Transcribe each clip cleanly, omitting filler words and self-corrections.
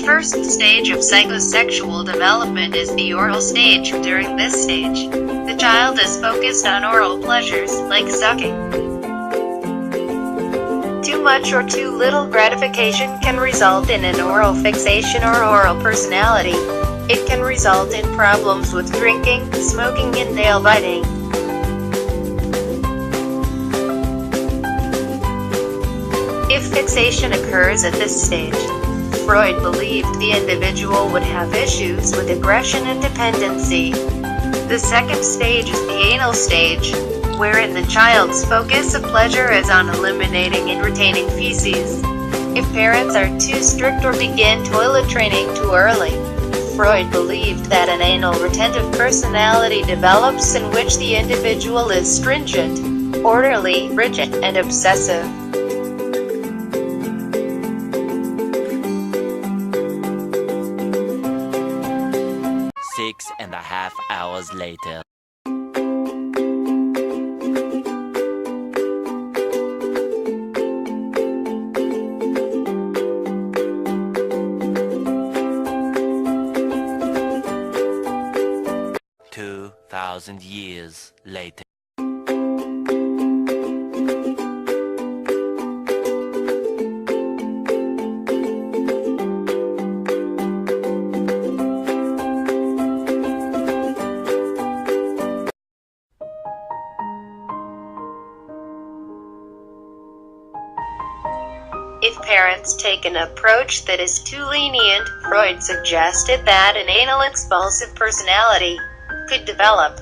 first stage of psychosexual development is the oral stage. During this stage, the child is focused on oral pleasures, like sucking. Too much or too little gratification can result in an oral fixation or oral personality. It can result in problems with drinking, smoking, and nail biting. If fixation occurs at this stage, Freud believed the individual would have issues with aggression and dependency. The second stage is the anal stage, wherein the child's focus of pleasure is on eliminating and retaining feces. If parents are too strict or begin toilet training too early, Freud believed that an anal retentive personality develops in which the individual is stringent, orderly, rigid, and obsessive. 6.5 hours later. Thousand years later. If parents take an approach that is too lenient, Freud suggested that an anal expulsive personality could develop.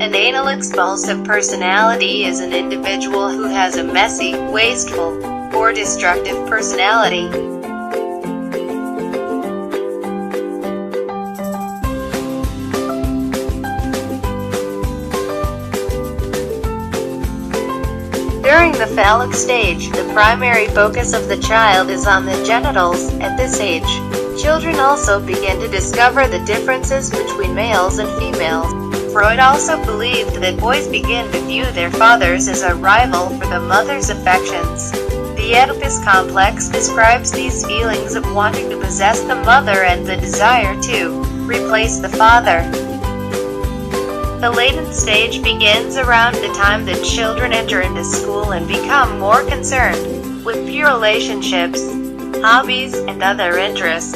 An anal expulsive personality is an individual who has a messy, wasteful, or destructive personality. During the phallic stage, the primary focus of the child is on the genitals. At this age, children also begin to discover the differences between males and females. Freud also believed that boys begin to view their fathers as a rival for the mother's affections. The Oedipus complex describes these feelings of wanting to possess the mother and the desire to replace the father. The latent stage begins around the time that children enter into school and become more concerned with pure relationships, hobbies, and other interests.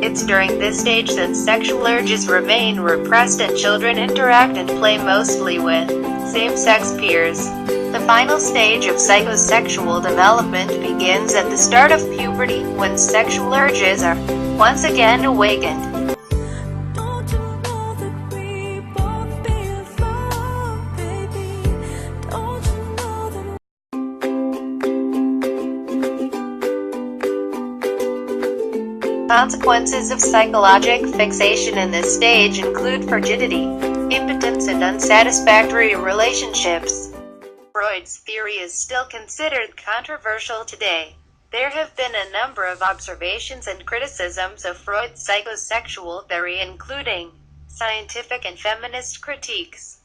It's during this stage that sexual urges remain repressed and children interact and play mostly with same-sex peers. The final stage of psychosexual development begins at the start of puberty, when sexual urges are once again awakened. Consequences of psychologic fixation in this stage include frigidity, impotence, and unsatisfactory relationships. Freud's theory is still considered controversial today. There have been a number of observations and criticisms of Freud's psychosexual theory, including scientific and feminist critiques.